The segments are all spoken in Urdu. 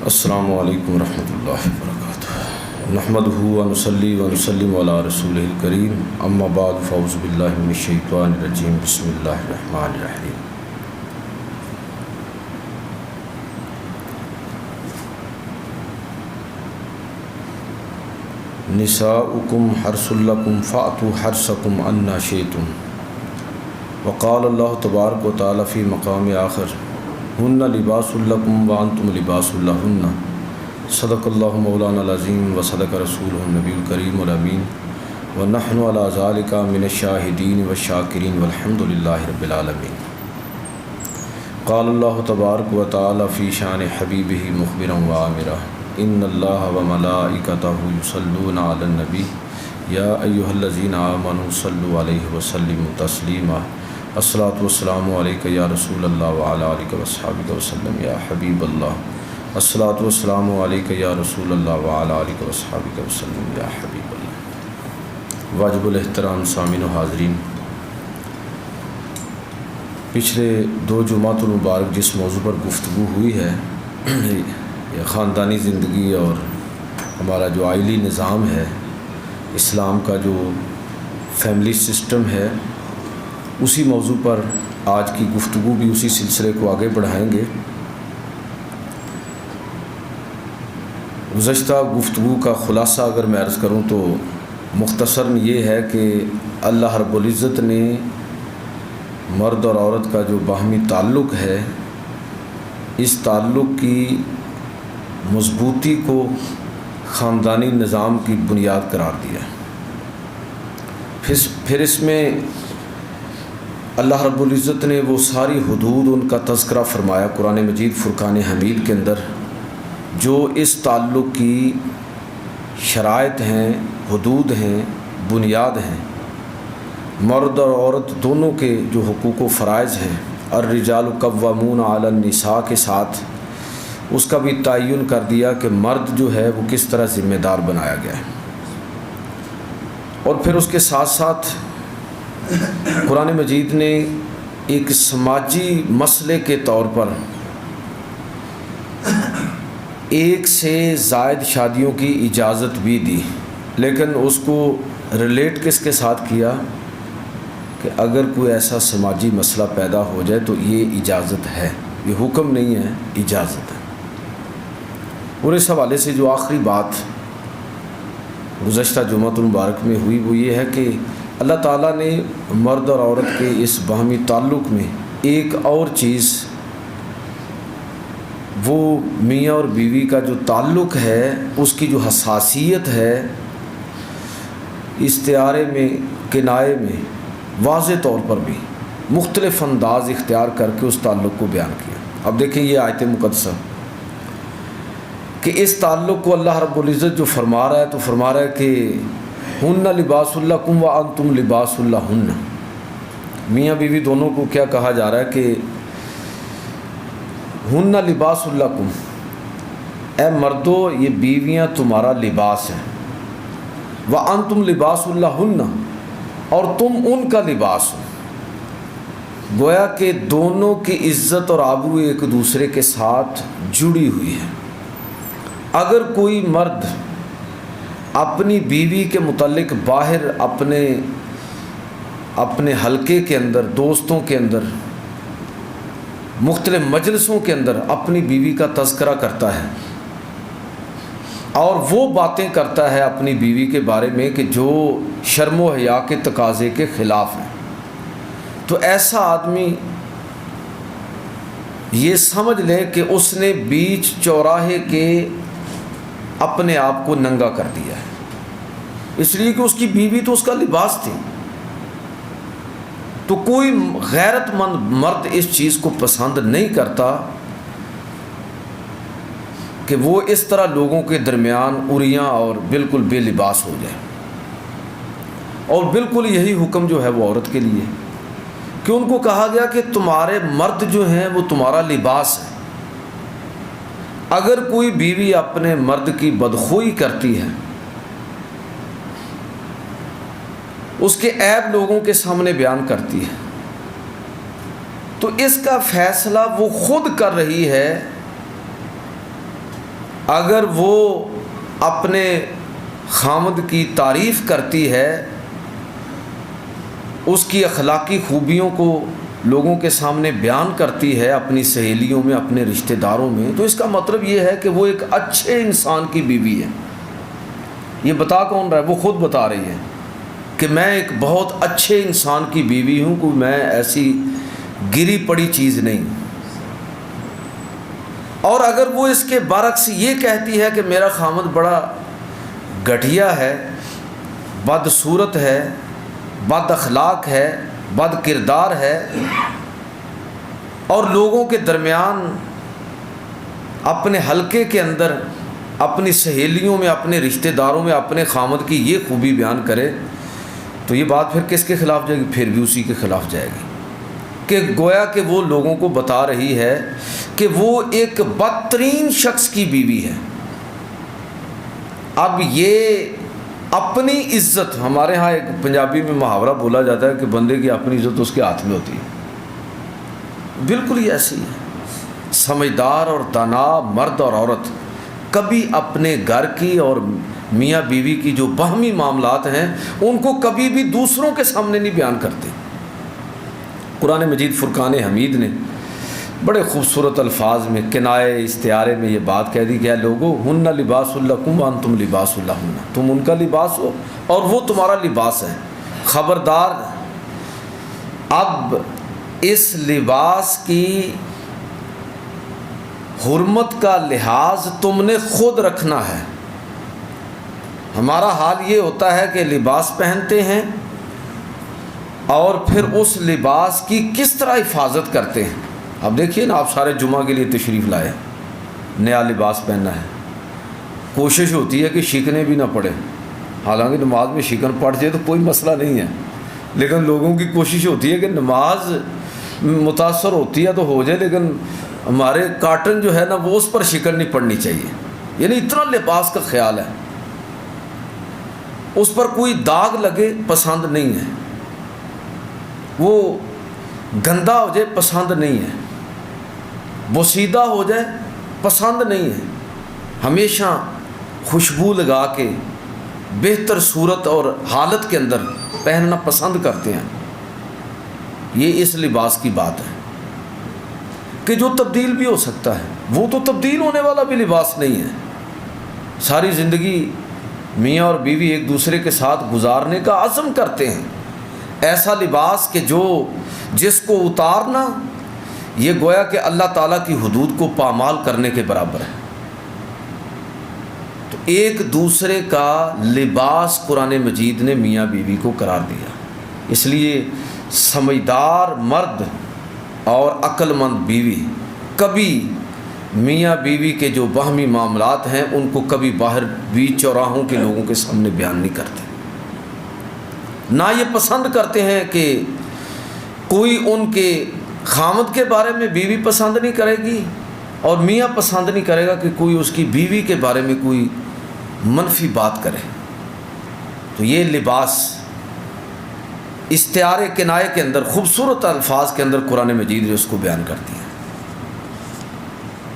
السلام علیکم ورحمۃ اللہ وبرکاتہ۔ نحمدہ و نصلی و نسلم علی رسولہ الکریم، اما بعد فاعوذ باللہ من الشیطان الرجیم، بسم اللہ الرحمن الرحیم۔ نساؤکم حرث لکم فأتوا حرثکم انا شئتم، وقال اللہ تبارک و تعالی فی مقام آخر ہن لباس لکم وانتم لباس لہن، صدق اللہ مولانا العظیم و صدق رسولہ النبی الکریم الامین، ونحن علی ذالک من الشاہدین والشاکرین والحمد للہ رب العالمین۔ قال اللہ تبارک و تعالی فی شان حبیبہ مخبرا وآمرا، ان اللہ وملائکتہ یصلون علی النبی یا ایہا الذین آمنوا صلوا علیہ وسلموا تسلیما، الصلاۃ والسلام علیک یا رسول اللہ وعلی آلہ وصحبہ وسلم یا حبیب اللہ، الصلاۃ والسلام علیک یا رسول اللہ وعلی آلہ وصحبہ وسلم یا حبیب اللہ۔ واجب الاحترام سامعین و حاضرین، پچھلے 2 جمعۃ المبارک جس موضوع پر گفتگو ہوئی ہے، یہ خاندانی زندگی اور ہمارا جو عائلی نظام ہے، اسلام کا جو فیملی سسٹم ہے، اسی موضوع پر آج کی گفتگو بھی اسی سلسلے کو آگے بڑھائیں گے۔ گزشتہ گفتگو کا خلاصہ اگر میں عرض کروں تو مختصراً یہ ہے کہ اللہ رب العزت نے مرد اور عورت کا جو باہمی تعلق ہے، اس تعلق کی مضبوطی کو خاندانی نظام کی بنیاد قرار دیا۔ پھر اس میں اللہ رب العزت نے وہ ساری حدود ان کا تذکرہ فرمایا قرآن مجید فرقان حمید کے اندر، جو اس تعلق کی شرائط ہیں، حدود ہیں، بنیاد ہیں۔ مرد اور عورت دونوں کے جو حقوق و فرائض ہیں، الرجال قوامون علی النساء کے ساتھ اس کا بھی تعین کر دیا کہ مرد جو ہے وہ کس طرح ذمہ دار بنایا گیا ہے۔ اور پھر اس کے ساتھ ساتھ قرآن مجید نے ایک سماجی مسئلے کے طور پر 1 سے زائد شادیوں کی اجازت بھی دی، لیکن اس کو ریلیٹ کس کے ساتھ کیا کہ اگر کوئی ایسا سماجی مسئلہ پیدا ہو جائے تو یہ اجازت ہے، یہ حکم نہیں ہے، اجازت ہے۔ اور اس حوالے سے جو آخری بات گزشتہ جمعۃ المبارک میں ہوئی وہ یہ ہے کہ اللہ تعالیٰ نے مرد اور عورت کے اس باہمی تعلق میں ایک اور چیز، وہ میاں اور بیوی کا جو تعلق ہے، اس کی جو حساسیت ہے، استعارے میں، کنایے میں واضح طور پر بھی مختلف انداز اختیار کر کے اس تعلق کو بیان کیا۔ اب دیکھیں یہ آیت مقدسہ کہ اس تعلق کو اللہ رب العزت جو فرما رہا ہے تو فرما رہا ہے کہ ہن لباس لکم وانتم لباس لہن۔ میاں بیوی دونوں کو کیا کہا جا رہا ہے کہ ہن لباس لکم، اے مردو یہ بیویاں تمہارا لباس ہیں، وانتم لباس لہن، اور تم ان کا لباس ہو۔ گویا کہ دونوں کی عزت اور آبرو ایک دوسرے کے ساتھ جڑی ہوئی ہے۔ اگر کوئی مرد اپنی بیوی کے متعلق باہر اپنے حلقے کے اندر، دوستوں کے اندر، مختلف مجلسوں کے اندر اپنی بیوی کا تذکرہ کرتا ہے اور وہ باتیں کرتا ہے اپنی بیوی کے بارے میں کہ جو شرم و حیا کے تقاضے کے خلاف ہیں، تو ایسا آدمی یہ سمجھ لے کہ اس نے بیچ چوراہے کے اپنے آپ کو ننگا کر دیا ہے، اس لیے کہ اس کی بیوی تو اس کا لباس تھی۔ تو کوئی غیرت مند مرد اس چیز کو پسند نہیں کرتا کہ وہ اس طرح لوگوں کے درمیان عریاں اور بالکل بے لباس ہو جائے۔ اور بالکل یہی حکم جو ہے وہ عورت کے لیے، کہ ان کو کہا گیا کہ تمہارے مرد جو ہیں وہ تمہارا لباس ہے۔ اگر کوئی بیوی اپنے مرد کی بدخوئی کرتی ہے، اس کے عیب لوگوں کے سامنے بیان کرتی ہے، تو اس کا فیصلہ وہ خود کر رہی ہے اگر وہ اپنے خامد کی تعریف کرتی ہے، اس کی اخلاقی خوبیوں کو لوگوں کے سامنے بیان کرتی ہے، اپنی سہیلیوں میں، اپنے رشتہ داروں میں، تو اس کا مطلب یہ ہے کہ وہ ایک اچھے انسان کی بیوی ہے۔ یہ بتا کون رہا ہے؟ وہ خود بتا رہی ہے کہ میں ایک بہت اچھے انسان کی بیوی ہوں، کوئی میں ایسی گری پڑی چیز نہیں۔ اور اگر وہ اس کے برعکس یہ کہتی ہے کہ میرا خامد بڑا گھٹیا ہے، بدصورت ہے، بد اخلاق ہے، بد کردار ہے، اور لوگوں کے درمیان اپنے حلقے کے اندر اپنی سہیلیوں میں، اپنے رشتہ داروں میں اپنے خامد کی یہ خوبی بیان کرے، تو یہ بات پھر کس کے خلاف جائے گی؟ پھر بھی اسی کے خلاف جائے گی، کہ گویا کہ وہ لوگوں کو بتا رہی ہے کہ وہ ایک بدترین شخص کی بیوی ہے۔ اب یہ اپنی عزت، ہمارے ہاں ایک پنجابی میں محاورہ بولا جاتا ہے کہ بندے کی اپنی عزت اس کے ہاتھ میں ہوتی ہے، بالکل ہی ایسی ہے۔ سمجھدار اور دانا مرد اور عورت کبھی اپنے گھر کی اور میاں بیوی کی جو باہمی معاملات ہیں ان کو کبھی بھی دوسروں کے سامنے نہیں بیان کرتے۔ قرآن مجید فرقان حمید نے بڑے خوبصورت الفاظ میں کنائے استعارے میں یہ بات کہہ دی کہ اے لوگو ہن لباس لکم وانتم لباس لہن، تم ان کا لباس ہو اور وہ تمہارا لباس ہے۔ خبردار، اب اس لباس کی حرمت کا لحاظ تم نے خود رکھنا ہے۔ ہمارا حال یہ ہوتا ہے کہ لباس پہنتے ہیں اور پھر اس لباس کی کس طرح حفاظت کرتے ہیں۔ اب دیکھیے نا، آپ سارے جمعہ کے لیے تشریف لائے، نیا لباس پہننا ہے، کوشش ہوتی ہے کہ شکنے بھی نہ پڑے، حالانکہ نماز میں شکن پڑ جائے تو کوئی مسئلہ نہیں ہے، لیکن لوگوں کی کوشش ہوتی ہے کہ نماز متاثر ہوتی ہے تو ہو جائے، لیکن ہمارے کاٹن جو ہے نا وہ اس پر شکن نہیں پڑنی چاہیے، یعنی اتنا لباس کا خیال ہے، اس پر کوئی داغ لگے پسند نہیں ہے، وہ گندا ہو جائے پسند نہیں ہے، بوسیدہ ہو جائے پسند نہیں ہے، ہمیشہ خوشبو لگا کے بہتر صورت اور حالت کے اندر پہننا پسند کرتے ہیں۔ یہ اس لباس کی بات ہے کہ جو تبدیل بھی ہو سکتا ہے، وہ تو تبدیل ہونے والا بھی لباس نہیں ہے۔ ساری زندگی میاں اور بیوی ایک دوسرے کے ساتھ گزارنے کا عزم کرتے ہیں، ایسا لباس کہ جس کو اتارنا یہ گویا کہ اللہ تعالیٰ کی حدود کو پامال کرنے کے برابر ہے۔ تو ایک دوسرے کا لباس قرآن مجید نے میاں بیوی کو قرار دیا، اس لیے سمجھدار مرد اور عقل مند بیوی کبھی میاں بیوی کے جو باہمی معاملات ہیں ان کو کبھی باہر بیچ چوراہوں کے لوگوں کے سامنے بیان نہیں کرتے، نہ یہ پسند کرتے ہیں کہ کوئی ان کے خامد کے بارے میں بیوی پسند نہیں کرے گی، اور میاں پسند نہیں کرے گا کہ کوئی اس کی بیوی کے بارے میں کوئی منفی بات کرے۔ تو یہ لباس استعارے کنائے کے اندر خوبصورت الفاظ کے اندر قرآن مجید اس کو بیان کرتی ہے،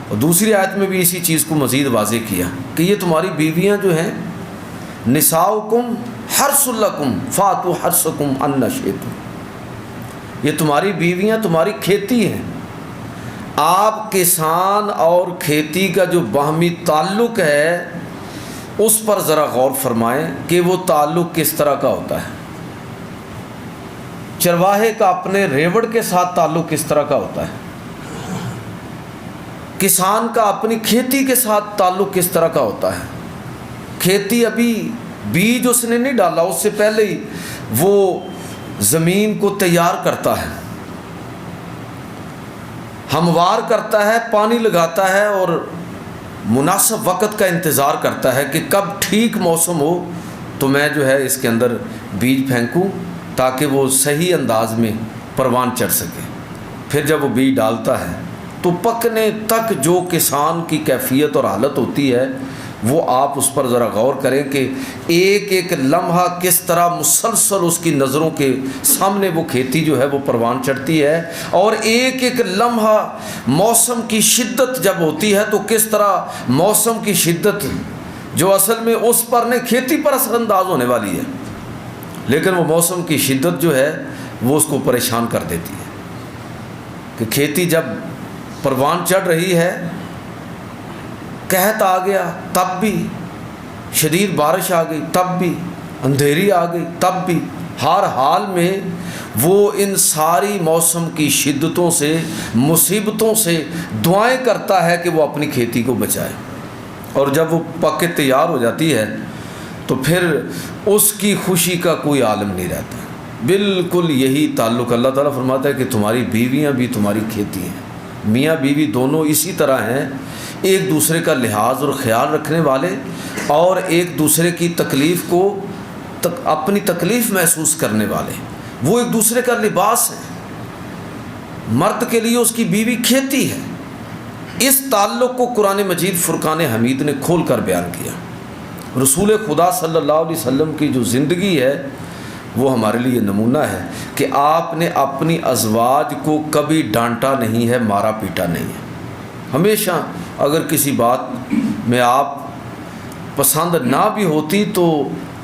اور دوسری آیت میں بھی اسی چیز کو مزید واضح کیا کہ یہ تمہاری بیویاں جو ہیں، نساؤکم حرث لکم فاتوا حرثکم ان شئتم، یہ تمہاری بیویاں تمہاری کھیتی ہیں۔ آپ کسان اور کھیتی کا جو باہمی تعلق ہے اس پر ذرا غور فرمائیں کہ وہ تعلق کس طرح کا ہوتا ہے۔ چرواہے کا اپنے ریوڑ کے ساتھ تعلق کس طرح کا ہوتا ہے، کسان کا اپنی کھیتی کے ساتھ تعلق کس طرح کا ہوتا ہے۔ کھیتی ابھی بیج اس نے نہیں ڈالا، اس سے پہلے ہی وہ زمین کو تیار کرتا ہے، ہموار کرتا ہے، پانی لگاتا ہے اور مناسب وقت کا انتظار کرتا ہے کہ کب ٹھیک موسم ہو تو میں جو ہے اس کے اندر بیج پھینکوں تاکہ وہ صحیح انداز میں پروان چڑھ سکے۔ پھر جب وہ بیج ڈالتا ہے تو پکنے تک جو کسان کی کیفیت اور حالت ہوتی ہے وہ آپ اس پر ذرا غور کریں کہ ایک ایک لمحہ کس طرح مسلسل اس کی نظروں کے سامنے وہ کھیتی جو ہے وہ پروان چڑھتی ہے، اور ایک ایک لمحہ موسم کی شدت جب ہوتی ہے تو کس طرح موسم کی شدت جو اصل میں اس پر نہیں کھیتی پر اثر انداز ہونے والی ہے، لیکن وہ موسم کی شدت جو ہے وہ اس کو پریشان کر دیتی ہے کہ کھیتی جب پروان چڑھ رہی ہے، قحط آ گیا تب بھی، شدید بارش آ گئی تب بھی، اندھیری آ گئی تب بھی، ہر حال میں وہ ان ساری موسم کی شدتوں سے، مصیبتوں سے دعائیں کرتا ہے کہ وہ اپنی کھیتی کو بچائے، اور جب وہ پک کے تیار ہو جاتی ہے تو پھر اس کی خوشی کا کوئی عالم نہیں رہتا۔ بالکل یہی تعلق اللہ تعالیٰ فرماتا ہے کہ تمہاری بیویاں بھی تمہاری کھیتی ہیں، میاں بیوی دونوں اسی طرح ہیں، ایک دوسرے کا لحاظ اور خیال رکھنے والے، اور ایک دوسرے کی تکلیف کو اپنی تکلیف محسوس کرنے والے، وہ ایک دوسرے کا لباس ہے۔ مرد کے لیے اس کی بیوی کھیتی ہے۔ اس تعلق کو قرآن مجید فرقان حمید نے کھول کر بیان کیا۔ رسول خدا صلی اللہ علیہ وسلم کی جو زندگی ہے وہ ہمارے لیے نمونہ ہے کہ آپ نے اپنی ازواج کو کبھی ڈانٹا نہیں ہے، مارا پیٹا نہیں ہے۔ ہمیشہ اگر کسی بات میں آپ پسند نہ بھی ہوتی تو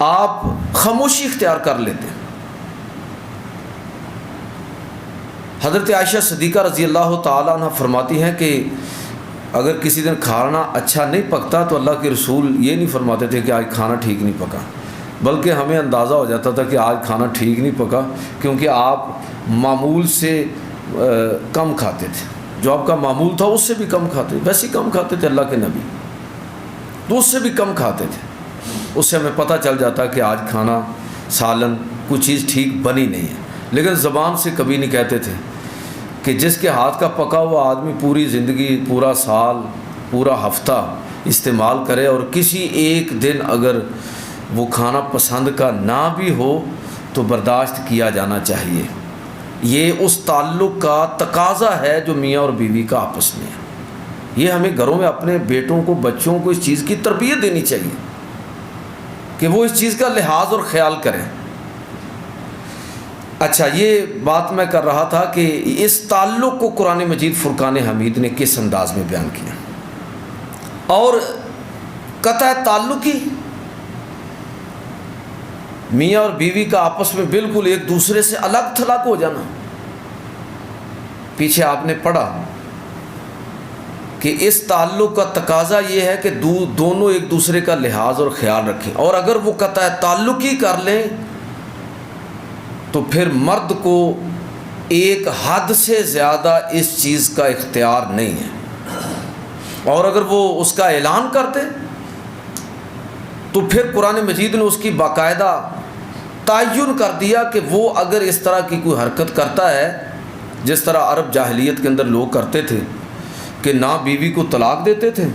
آپ خاموشی اختیار کر لیتے۔ حضرت عائشہ صدیقہ رضی اللہ تعالیٰ عنہ فرماتی ہیں کہ اگر کسی دن کھانا اچھا نہیں پکتا تو اللہ کے رسول یہ نہیں فرماتے تھے کہ آج کھانا ٹھیک نہیں پکا، بلکہ ہمیں اندازہ ہو جاتا تھا کہ آج کھانا ٹھیک نہیں پکا، کیونکہ آپ معمول سے کم کھاتے تھے، جو آپ کا معمول تھا اس سے بھی کم کھاتے، ویسے ہی کم کھاتے تھے اللہ کے نبی، تو اس سے بھی کم کھاتے تھے۔ اس سے ہمیں پتہ چل جاتا کہ آج کھانا سالن کوئی چیز ٹھیک بنی نہیں ہے، لیکن زبان سے کبھی نہیں کہتے تھے کہ جس کے ہاتھ کا پکا ہوا آدمی پوری زندگی، پورا سال، پورا ہفتہ استعمال کرے اور کسی ایک دن اگر وہ کھانا پسند کا نہ بھی ہو تو برداشت کیا جانا چاہیے۔ یہ اس تعلق کا تقاضا ہے جو میاں اور بیوی کا آپس میں ہے۔ یہ ہمیں گھروں میں اپنے بیٹوں کو، بچوں کو اس چیز کی تربیت دینی چاہیے کہ وہ اس چیز کا لحاظ اور خیال کریں۔ اچھا، یہ بات میں کر رہا تھا کہ اس تعلق کو قرآن مجید فرقان حمید نے کس انداز میں بیان کیا، اور قطع تعلقی میاں اور بیوی کا آپس میں بالکل ایک دوسرے سے الگ تھلگ ہو جانا۔ پیچھے آپ نے پڑھا کہ اس تعلق کا تقاضا یہ ہے کہ دونوں ایک دوسرے کا لحاظ اور خیال رکھیں، اور اگر وہ قطع تعلقی کر لیں تو پھر مرد کو ایک حد سے زیادہ اس چیز کا اختیار نہیں ہے، اور اگر وہ اس کا اعلان کر دے تو پھر قرآن مجید نے اس کی باقاعدہ تعین کر دیا کہ وہ اگر اس طرح کی کوئی حرکت کرتا ہے، جس طرح عرب جاہلیت کے اندر لوگ کرتے تھے کہ نہ بیوی کو طلاق دیتے تھے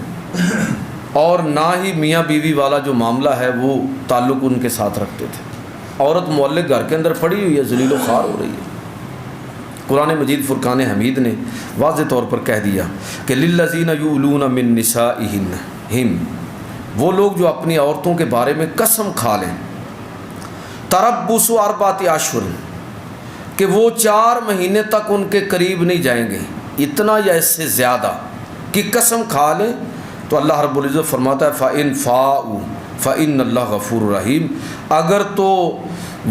اور نہ ہی میاں بیوی والا جو معاملہ ہے وہ تعلق ان کے ساتھ رکھتے تھے۔ عورت معلق گھر کے اندر پڑی ہوئی ہے، ذلیل و خوار ہو رہی ہے۔ قرآن مجید فرقان حمید نے واضح طور پر کہہ دیا کہ للذین یؤلون من نسائہم، وہ لوگ جو اپنی عورتوں کے بارے میں قسم کھا لیں، تربص اربعۃ اشہر، کہ وہ 4 مہینے تک ان کے قریب نہیں جائیں گے، اتنا یا اس سے زیادہ کی قسم کھا لیں، تو اللہ رب العزت فرماتا ہے فَإِن فَاءُوا فَإِنَّ اللَّهَ غَفُورٌ رَحِيمٌ، اگر تو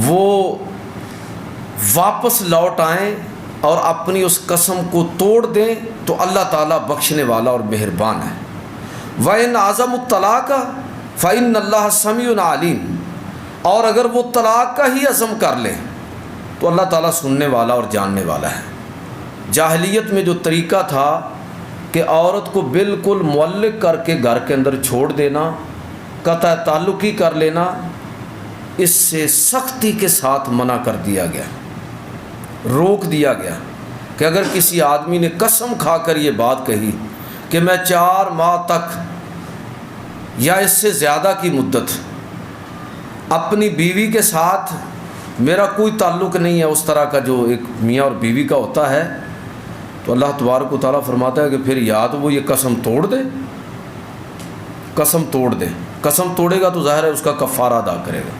وہ واپس لوٹ آئیں اور اپنی اس قسم کو توڑ دیں تو اللہ تعالیٰ بخشنے والا اور مہربان ہے۔ وَإِنْ عَزَمُوا الطَّلَاقَ فَإِنَّ اللَّهَ سَمِيعٌ عَلِيمٌ، اور اگر وہ طلاق کا ہی عزم کر لیں تو اللہ تعالیٰ سننے والا اور جاننے والا ہے۔ جاہلیت میں جو طریقہ تھا کہ عورت کو بالکل معلق کر کے گھر کے اندر چھوڑ دینا، قطع تعلقی کر لینا، اس سے سختی کے ساتھ منع کر دیا گیا، روک دیا گیا کہ اگر کسی آدمی نے قسم کھا کر یہ بات کہی کہ میں 4 ماہ تک یا اس سے زیادہ کی مدت اپنی بیوی کے ساتھ میرا کوئی تعلق نہیں ہے، اس طرح کا جو ایک میاں اور بیوی کا ہوتا ہے، تو اللہ تبارک و تعالیٰ فرماتا ہے کہ پھر یا تو وہ یہ قسم توڑ دے قسم توڑ دے، قسم توڑے گا تو ظاہر ہے اس کا کفارہ ادا کرے گا،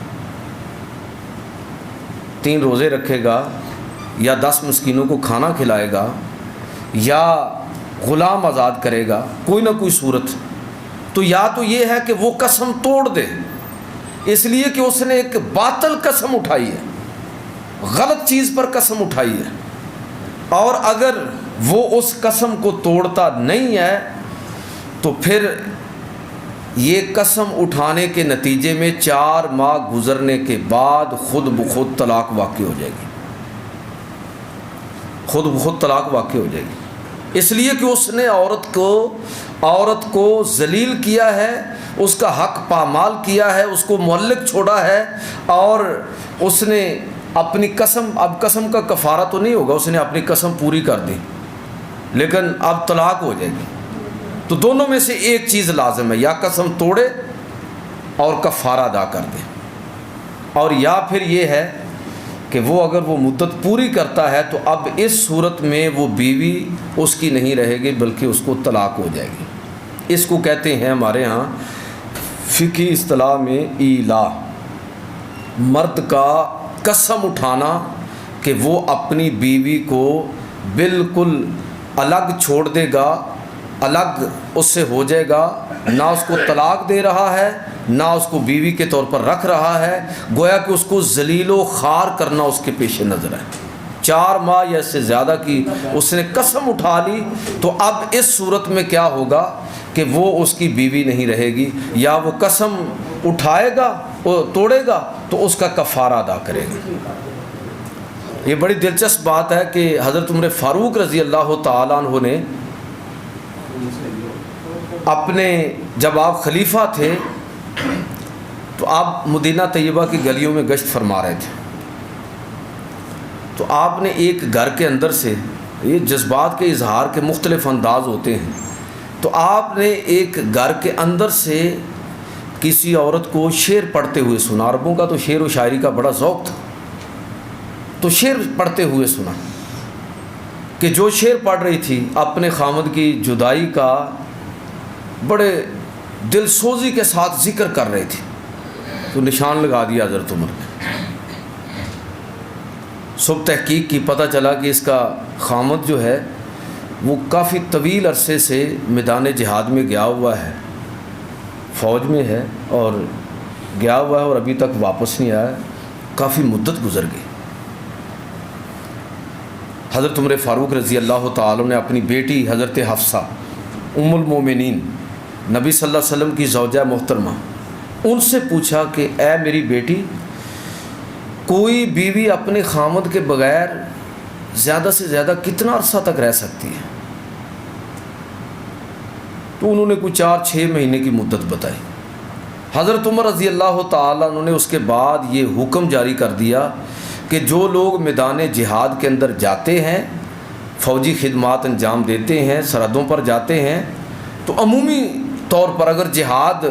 3 روزے رکھے گا یا 10 مسکینوں کو کھانا کھلائے گا یا غلام آزاد کرے گا، کوئی نہ کوئی صورت. تو یا تو یہ ہے کہ وہ قسم توڑ دے اس لیے کہ اس نے ایک باطل قسم اٹھائی ہے، غلط چیز پر قسم اٹھائی ہے، اور اگر وہ اس قسم کو توڑتا نہیں ہے تو پھر یہ قسم اٹھانے کے نتیجے میں 4 ماہ گزرنے کے بعد خود بخود طلاق واقع ہو جائے گی، خود بخود طلاق واقع ہو جائے گی، اس لیے کہ اس نے عورت کو ذلیل کیا ہے، اس کا حق پامال کیا ہے، اس کو معلق چھوڑا ہے، اور اس نے اپنی قسم، اب قسم کا کفارہ تو نہیں ہوگا، اس نے اپنی قسم پوری کر دی لیکن اب طلاق ہو جائے گی. تو دونوں میں سے ایک چیز لازم ہے، یا قسم توڑے اور کفارہ ادا کر دے، اور یا پھر یہ ہے کہ وہ اگر وہ مدت پوری کرتا ہے تو اب اس صورت میں وہ بیوی اس کی نہیں رہے گی بلکہ اس کو طلاق ہو جائے گی. اس کو کہتے ہیں ہمارے ہاں فقہی اصطلاح میں ایلا، مرد کا قسم اٹھانا کہ وہ اپنی بیوی کو بالکل الگ چھوڑ دے گا، الگ اس سے ہو جائے گا، نہ اس کو طلاق دے رہا ہے نہ اس کو بیوی کے طور پر رکھ رہا ہے، گویا کہ اس کو ذلیل و خوار کرنا اس کے پیش نظر ہے. 4 ماہ یا اس سے زیادہ کی اس نے قسم اٹھا لی تو اب اس صورت میں کیا ہوگا کہ وہ اس کی بیوی نہیں رہے گی، یا وہ قسم اٹھائے گا توڑے گا تو اس کا کفارہ ادا کرے گا. یہ بڑی دلچسپ بات ہے کہ حضرت عمر فاروق رضی اللہ تعالیٰ عنہ نے اپنے، جب آپ خلیفہ تھے تو آپ مدینہ طیبہ کی گلیوں میں گشت فرما رہے تھے، تو آپ نے ایک گھر کے اندر سے، یہ جذبات کے اظہار کے مختلف انداز ہوتے ہیں، تو آپ نے ایک گھر کے اندر سے کسی عورت کو شعر پڑھتے ہوئے سنا. عربوں کا تو شعر و شاعری کا بڑا ذوق تھا، تو شعر پڑھتے ہوئے سنا کہ جو شعر پڑھ رہی تھی اپنے خامد کی جدائی کا بڑے دل سوزی کے ساتھ ذکر کر رہی تھی. تو نشان لگا دیا حضرت عمر نے. صبح تحقیق کی، پتہ چلا کہ اس کا خامد جو ہے وہ کافی طویل عرصے سے میدان جہاد میں گیا ہوا ہے، فوج میں ہے اور گیا ہوا ہے اور ابھی تک واپس نہیں آیا، کافی مدت گزر گئی. حضرت عمر فاروق رضی اللہ تعالیٰ نے اپنی بیٹی حضرت حفصہ ام المومنین نبی صلی اللہ علیہ وسلم کی زوجہ محترمہ، ان سے پوچھا کہ اے میری بیٹی، کوئی بیوی اپنے خامد کے بغیر زیادہ سے زیادہ کتنا عرصہ تک رہ سکتی ہے؟ تو انہوں نے کوئی 4-6 مہینے کی مدت بتائی. حضرت عمر رضی اللہ تعالیٰ انہوں نے اس کے بعد یہ حکم جاری کر دیا کہ جو لوگ میدان جہاد کے اندر جاتے ہیں، فوجی خدمات انجام دیتے ہیں، سرحدوں پر جاتے ہیں، تو عمومی طور پر اگر جہاد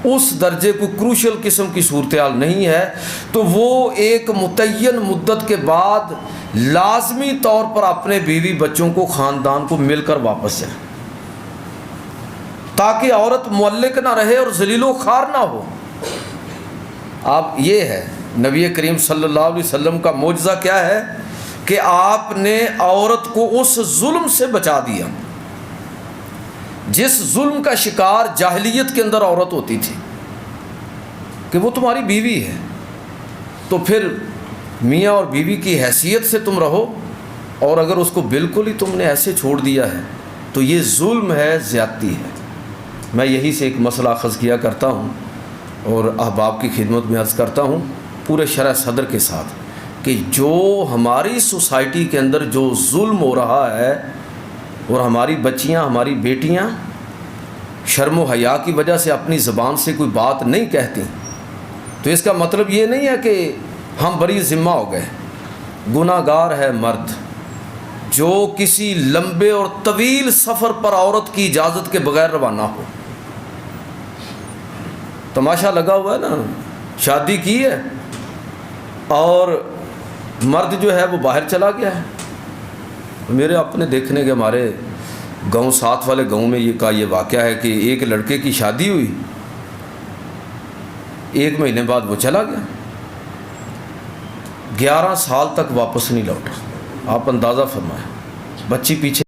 اس درجے کو کروشل قسم کی صورتحال نہیں ہے تو وہ ایک متعین مدت کے بعد لازمی طور پر اپنے بیوی بچوں کو، خاندان کو مل کر واپس جائیں، تاکہ عورت معلق نہ رہے اور ذلیل و خوار نہ ہو. آپ یہ ہے نبی کریم صلی اللہ علیہ وسلم کا معجزہ کیا ہے کہ آپ نے عورت کو اس ظلم سے بچا دیا جس ظلم کا شکار جاہلیت کے اندر عورت ہوتی تھی کہ وہ تمہاری بیوی ہے تو پھر میاں اور بیوی کی حیثیت سے تم رہو، اور اگر اس کو بالکل ہی تم نے ایسے چھوڑ دیا ہے تو یہ ظلم ہے، زیادتی ہے. میں یہی سے ایک مسئلہ اخذ کیا کرتا ہوں اور احباب کی خدمت میں عرض کرتا ہوں پورے شرح صدر کے ساتھ کہ جو ہماری سوسائٹی کے اندر جو ظلم ہو رہا ہے اور ہماری بچیاں، ہماری بیٹیاں شرم و حیا کی وجہ سے اپنی زبان سے کوئی بات نہیں کہتی، تو اس کا مطلب یہ نہیں ہے کہ ہم بری ذمہ ہو گئے. گناہ گار ہے مرد جو کسی لمبے اور طویل سفر پر عورت کی اجازت کے بغیر روانہ ہو. تماشا لگا ہوا ہے نا، شادی کی ہے اور مرد جو ہے وہ باہر چلا گیا ہے. میرے اپنے دیکھنے کے ہمارے گاؤں ساتھ والے گاؤں میں یہ واقعہ ہے کہ ایک لڑکے کی شادی ہوئی، 1 مہینے بعد وہ چلا گیا، 11 سال تک واپس نہیں لوٹا۔ آپ اندازہ فرمائیں، بچی پیچھے۔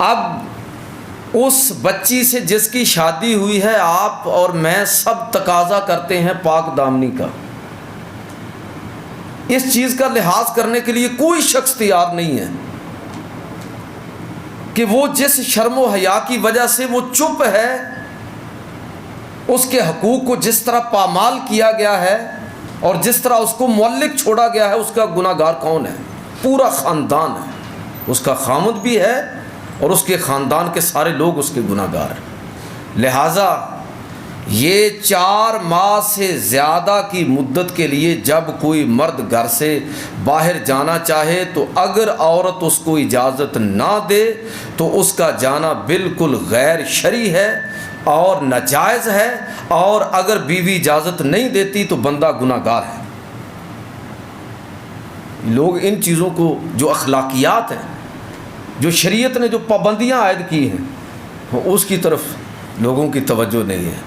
اب اس بچی سے جس کی شادی ہوئی ہے، آپ اور میں سب تقاضا کرتے ہیں پاک دامنی کا۔ اس چیز کا لحاظ کرنے کے لیے کوئی شخص تیار نہیں ہے کہ وہ جس شرم و حیا کی وجہ سے وہ چپ ہے، اس کے حقوق کو جس طرح پامال کیا گیا ہے اور جس طرح اس کو معلق چھوڑا گیا ہے، اس کا گناہ گار کون ہے؟ پورا خاندان ہے، اس کا خامد بھی ہے اور اس کے خاندان کے سارے لوگ اس کے گناہ گار ہیں۔ لہٰذا یہ 4 ماہ سے زیادہ کی مدت کے لیے جب کوئی مرد گھر سے باہر جانا چاہے تو اگر عورت اس کو اجازت نہ دے تو اس کا جانا بالکل غیر شرعی ہے اور ناجائز ہے، اور اگر بیوی اجازت نہیں دیتی تو بندہ گناہ گار ہے۔ لوگ ان چیزوں کو، جو اخلاقیات ہیں، جو شریعت نے جو پابندیاں عائد کی ہیں، اس کی طرف لوگوں کی توجہ نہیں ہے۔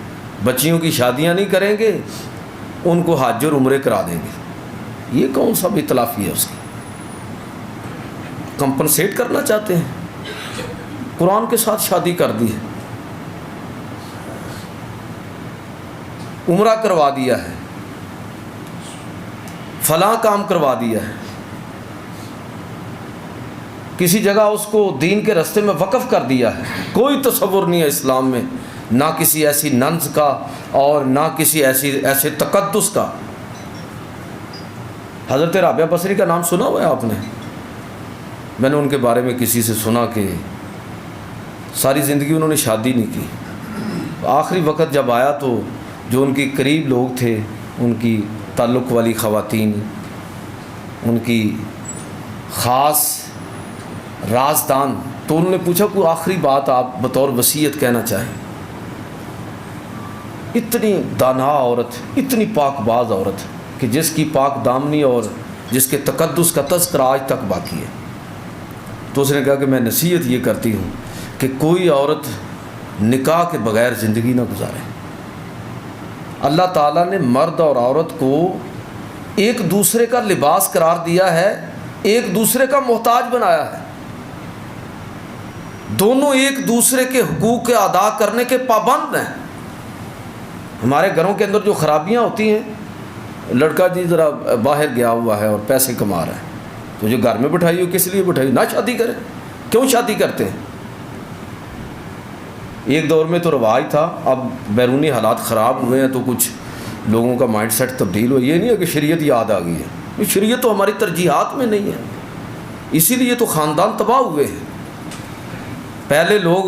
بچیوں کی شادیاں نہیں کریں گے، ان کو حج اور عمرے کرا دیں گے۔ یہ کون سا اطلافی ہے؟ اس کی کمپنسیٹ کرنا چاہتے ہیں، قرآن کے ساتھ شادی کر دی ہے، عمرہ کروا دیا ہے، فلاں کام کروا دیا ہے، کسی جگہ اس کو دین کے راستے میں وقف کر دیا ہے۔ کوئی تصور نہیں ہے اسلام میں، نہ کسی ایسی ننز کا اور نہ کسی ایسے تقدس کا۔ حضرت رابعہ بصری کا نام سنا ہوا ہے آپ نے؟ میں نے ان کے بارے میں کسی سے سنا کہ ساری زندگی انہوں نے شادی نہیں کی، آخری وقت جب آیا تو جو ان کے قریب لوگ تھے، ان کی تعلق والی خواتین، ان کی خاص رازدان، تو انہوں نے پوچھا کوئی آخری بات آپ بطور وصیت کہنا چاہیں۔ اتنی دانا عورت، اتنی پاک باز عورت کہ جس کی پاک دامنی اور جس کے تقدس کا تذکرہ آج تک باقی ہے، تو اس نے کہا کہ میں نصیحت یہ کرتی ہوں کہ کوئی عورت نکاح کے بغیر زندگی نہ گزارے۔ اللہ تعالیٰ نے مرد اور عورت کو ایک دوسرے کا لباس قرار دیا ہے، ایک دوسرے کا محتاج بنایا ہے، دونوں ایک دوسرے کے حقوق کے ادا کرنے کے پابند ہیں۔ ہمارے گھروں کے اندر جو خرابیاں ہوتی ہیں، لڑکا جی ذرا باہر گیا ہوا ہے اور پیسے کما رہا ہے، تو جو گھر میں بٹھائی ہو کس لیے بٹھائی؟ نہ شادی کرے۔ کیوں شادی کرتے ہیں؟ ایک دور میں تو رواج تھا، اب بیرونی حالات خراب ہوئے ہیں تو کچھ لوگوں کا مائنڈ سیٹ تبدیل ہو۔ یہ نہیں ہے کہ شریعت یاد آ گئی ہے، شریعت تو ہماری ترجیحات میں نہیں ہے، اسی لیے تو خاندان تباہ ہوئے ہیں۔ پہلے لوگ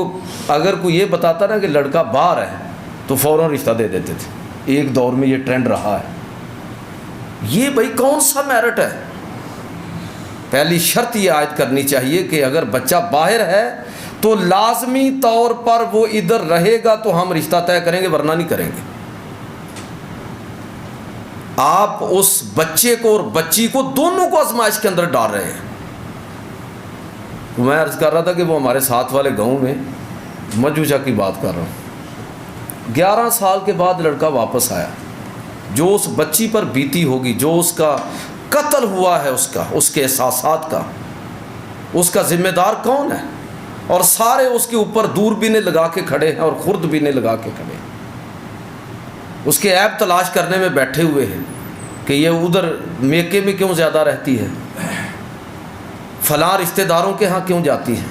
اگر کوئی یہ بتاتا نا کہ لڑکا باہر ہے تو فوراً رشتہ دے دیتے تھے، ایک دور میں یہ ٹرینڈ رہا ہے۔ یہ بھائی کون سا میرٹ ہے؟ پہلی شرط یہ عائد کرنی چاہیے کہ اگر بچہ باہر ہے تو لازمی طور پر وہ ادھر رہے گا تو ہم رشتہ طے کریں گے، ورنہ نہیں کریں گے۔ آپ اس بچے کو اور بچی کو دونوں کو آزمائش کے اندر ڈال رہے ہیں۔ میں عرض کر رہا تھا کہ وہ ہمارے ساتھ والے گاؤں میں، مجوجہ کی بات کر رہا ہوں، 11 سال کے بعد لڑکا واپس آیا۔ جو اس بچی پر بیتی ہوگی، جو اس کا قتل ہوا ہے، اس کے احساسات کا، اس کا ذمہ دار کون ہے؟ اور سارے اس کے اوپر دوربینیں لگا کے کھڑے ہیں اور خوردبینیں لگا کے کھڑے ہیں، اس کے عیب تلاش کرنے میں بیٹھے ہوئے ہیں کہ یہ ادھر میکے میں کیوں زیادہ رہتی ہے، فلاں رشتہ داروں کے ہاں کیوں جاتی ہے،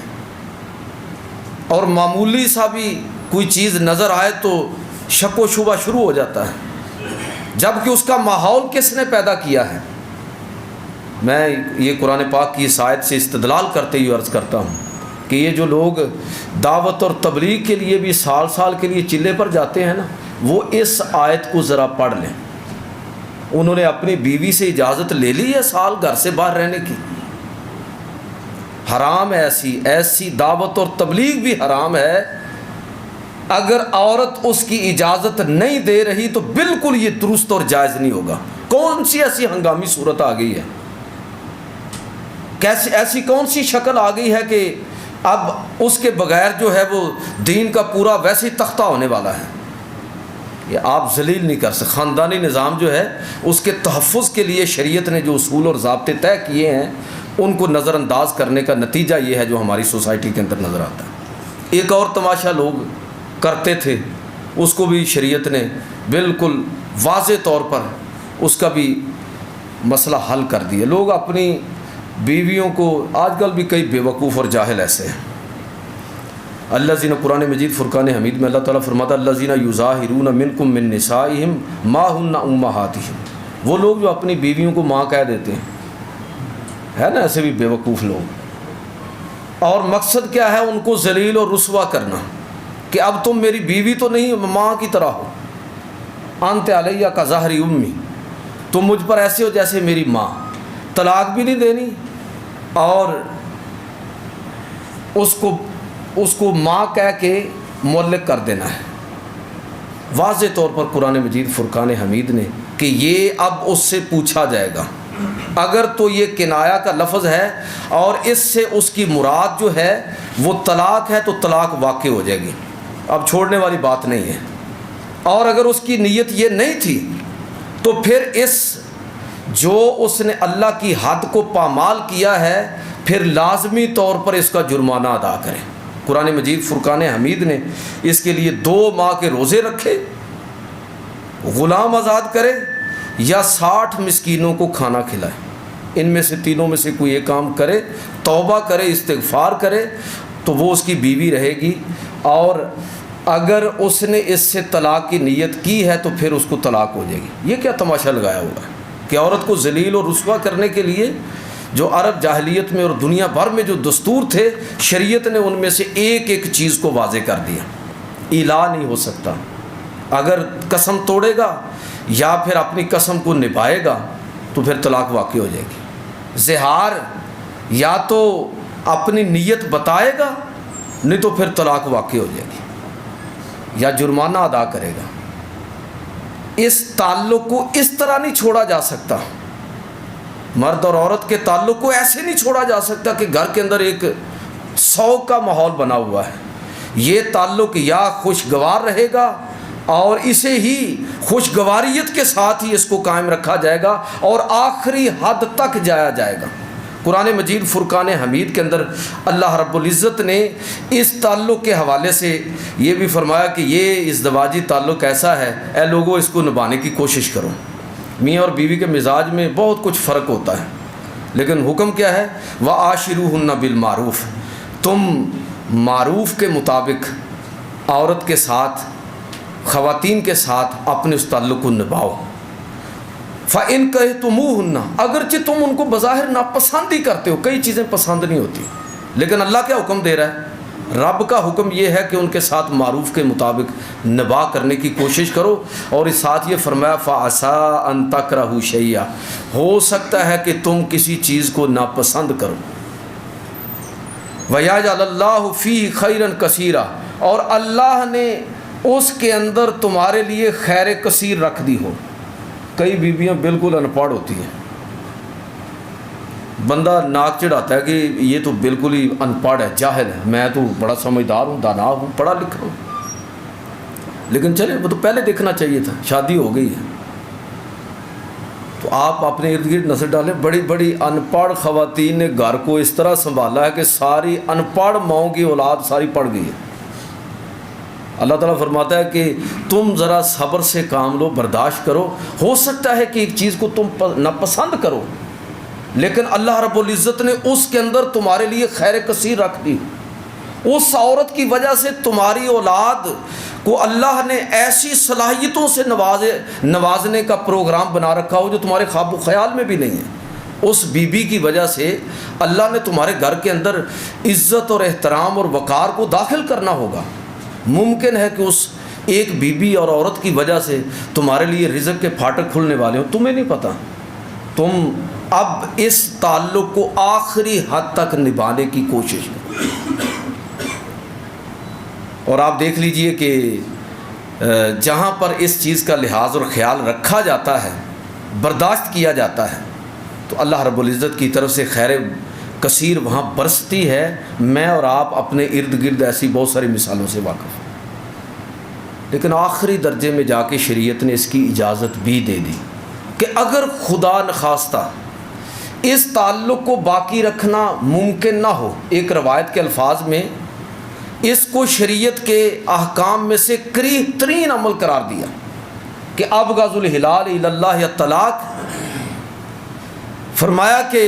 اور معمولی سا بھی کوئی چیز نظر آئے تو شک و شبہ شروع ہو جاتا ہے، جبکہ اس کا ماحول کس نے پیدا کیا ہے۔ میں یہ قرآن پاک کی اس آیت سے استدلال کرتے ہوئے عرض کرتا ہوں کہ یہ جو لوگ دعوت اور تبلیغ کے لیے بھی سال سال کے لیے چلے پر جاتے ہیں نا، وہ اس آیت کو ذرا پڑھ لیں۔ انہوں نے اپنی بیوی سے اجازت لے لی ہے سال گھر سے باہر رہنے کی؟ حرام ہے، ایسی دعوت اور تبلیغ بھی حرام ہے۔ اگر عورت اس کی اجازت نہیں دے رہی تو بالکل یہ درست اور جائز نہیں ہوگا۔ کون سی ایسی ہنگامی صورت آ گئی ہے، ایسی کون سی شکل آ گئی ہے کہ اب اس کے بغیر جو ہے وہ دین کا پورا ویسے ہی تختہ ہونے والا ہے، یہ آپ ذلیل نہیں کر سکتے۔ خاندانی نظام جو ہے اس کے تحفظ کے لیے شریعت نے جو اصول اور ضابطے طے کیے ہیں ان کو نظر انداز کرنے کا نتیجہ یہ ہے جو ہماری سوسائٹی کے اندر نظر آتا ہے۔ ایک اور تماشا لوگ کرتے تھے، اس کو بھی شریعت نے بالکل واضح طور پر اس کا بھی مسئلہ حل کر دیا۔ لوگ اپنی بیویوں کو، آج کل بھی کئی بے وقوف اور جاہل ایسے ہیں، الذین، قرآن مجید فرقان حمید میں اللہ تعالیٰ فرماتا ہے الذین یظاہرون منکم من نسائہم ما ہن امہاتہم، وہ لوگ جو اپنی بیویوں کو ماں کہہ دیتے ہیں، ہے نا ایسے بھی بے وقوف لوگ، اور مقصد کیا ہے؟ ان کو ذلیل اور رسوا کرنا کہ اب تم میری بیوی تو نہیں، ماں کی طرح ہو، انت علیہ کا ظہر امی، تم مجھ پر ایسے ہو جیسے میری ماں، طلاق بھی نہیں دینی اور اس کو ماں کہہ کے معلق کر دینا ہے۔ واضح طور پر قرآن مجید فرقان حمید نے کہ یہ اب اس سے پوچھا جائے گا، اگر تو یہ کنایا کا لفظ ہے اور اس سے اس کی مراد جو ہے وہ طلاق ہے تو طلاق واقع ہو جائے گی، اب چھوڑنے والی بات نہیں ہے، اور اگر اس کی نیت یہ نہیں تھی تو پھر جو اس نے اللہ کی حد کو پامال کیا ہے پھر لازمی طور پر اس کا جرمانہ ادا کرے۔ قرآن مجید فرقان حمید نے اس کے لیے 2 ماہ کے روزے رکھے، غلام آزاد کرے یا 60 مسکینوں کو کھانا کھلائے، ان میں سے تینوں میں سے کوئی ایک کام کرے، توبہ کرے، استغفار کرے تو وہ اس کی بیوی رہے گی، اور اگر اس نے اس سے طلاق کی نیت کی ہے تو پھر اس کو طلاق ہو جائے گی۔ یہ کیا تماشا لگایا ہوا ہے کہ عورت کو ذلیل اور رسوا کرنے کے لیے جو عرب جاہلیت میں اور دنیا بھر میں جو دستور تھے، شریعت نے ان میں سے ایک ایک چیز کو واضح کر دیا۔ ایلا نہیں ہو سکتا، اگر قسم توڑے گا یا پھر اپنی قسم کو نبھائے گا تو پھر طلاق واقع ہو جائے گی۔ زہار یا تو اپنی نیت بتائے گا، نہیں تو پھر طلاق واقع ہو جائے گی یا جرمانہ ادا کرے گا۔ اس تعلق کو اس طرح نہیں چھوڑا جا سکتا، مرد اور عورت کے تعلق کو ایسے نہیں چھوڑا جا سکتا کہ گھر کے اندر ایک سوگ کا ماحول بنا ہوا ہے۔ یہ تعلق یا خوشگوار رہے گا اور اسے ہی خوشگواریت کے ساتھ ہی اس کو قائم رکھا جائے گا اور آخری حد تک جایا جائے گا۔ قرآن مجید فرقان حمید کے اندر اللہ رب العزت نے اس تعلق کے حوالے سے یہ بھی فرمایا کہ یہ ازدواجی تعلق ایسا ہے، اے لوگوں اس کو نبھانے کی کوشش کرو۔ میاں اور بیوی کے مزاج میں بہت کچھ فرق ہوتا ہے، لیکن حکم کیا ہے؟ وَعَاشِرُوهُنَّ بِالْمَعْرُوفِ، تم معروف کے مطابق عورت کے ساتھ، خواتین کے ساتھ اپنے اس تعلق کو نبھاؤ۔ فَإِن كَرِهْتُمُوهُنَّ، اگرچہ تم ان کو بظاہر ناپسند ہی کرتے ہو، کئی چیزیں پسند نہیں ہوتی، لیکن اللہ کیا حکم دے رہا ہے؟ رب کا حکم یہ ہے کہ ان کے ساتھ معروف کے مطابق نباہ کرنے کی کوشش کرو، اور اس ساتھ یہ فرمایا فَعَسَىٰ أَن تَكْرَهُوا شَيْئًا، ہو سکتا ہے کہ تم کسی چیز کو ناپسند کرو، وَيَجْعَلَ اللَّهُ فِيهِ خَيْرًا كَثِيرًا، اور اللہ نے اس کے اندر تمہارے لیے خیر کثیر رکھ دی ہو۔ کئی بیویاں بالکل ان پڑھ ہوتی ہیں، بندہ ناک چڑھاتا ہے کہ یہ تو بالکل ہی ان پڑھ ہے، جاہل ہے، میں تو بڑا سمجھدار ہوں، دانا ہوں، پڑھا لکھا ہوں، لیکن چلے وہ تو پہلے دیکھنا چاہیے تھا، شادی ہو گئی ہے تو آپ اپنے ارد گرد نظر ڈالیں، بڑی بڑی ان پڑھ خواتین نے گھر کو اس طرح سنبھالا ہے کہ ساری ان پڑھ ماؤں کی اولاد ساری پڑھ گئی ہے۔ اللہ تعالیٰ فرماتا ہے کہ تم ذرا صبر سے کام لو، برداشت کرو، ہو سکتا ہے کہ ایک چیز کو تم ناپسند کرو، لیکن اللہ رب العزت نے اس کے اندر تمہارے لیے خیر کثیر رکھ دی۔ اس عورت کی وجہ سے تمہاری اولاد کو اللہ نے ایسی صلاحیتوں سے نوازنے کا پروگرام بنا رکھا ہو جو تمہارے خواب و خیال میں بھی نہیں ہے۔ اس بی بی کی وجہ سے اللہ نے تمہارے گھر کے اندر عزت اور احترام اور وقار کو داخل کرنا ہوگا۔ ممکن ہے کہ اس ایک بی بی اور عورت کی وجہ سے تمہارے لیے رزق کے پھاٹک کھلنے والے ہوں، تمہیں نہیں پتہ۔ تم اب اس تعلق کو آخری حد تک نبھانے کی کوشش کرو، اور آپ دیکھ لیجئے کہ جہاں پر اس چیز کا لحاظ اور خیال رکھا جاتا ہے، برداشت کیا جاتا ہے، تو اللہ رب العزت کی طرف سے خیر کثیر وہاں برستی ہے۔ میں اور آپ اپنے ارد گرد ایسی بہت ساری مثالوں سے واقف ہیں، لیکن آخری درجے میں جا کے شریعت نے اس کی اجازت بھی دے دی کہ اگر خدا نخواستہ اس تعلق کو باقی رکھنا ممکن نہ ہو، ایک روایت کے الفاظ میں اس کو شریعت کے احکام میں سے کریہ ترین عمل قرار دیا کہ ابغض الحلال الی اللہ الطلاق، فرمایا کہ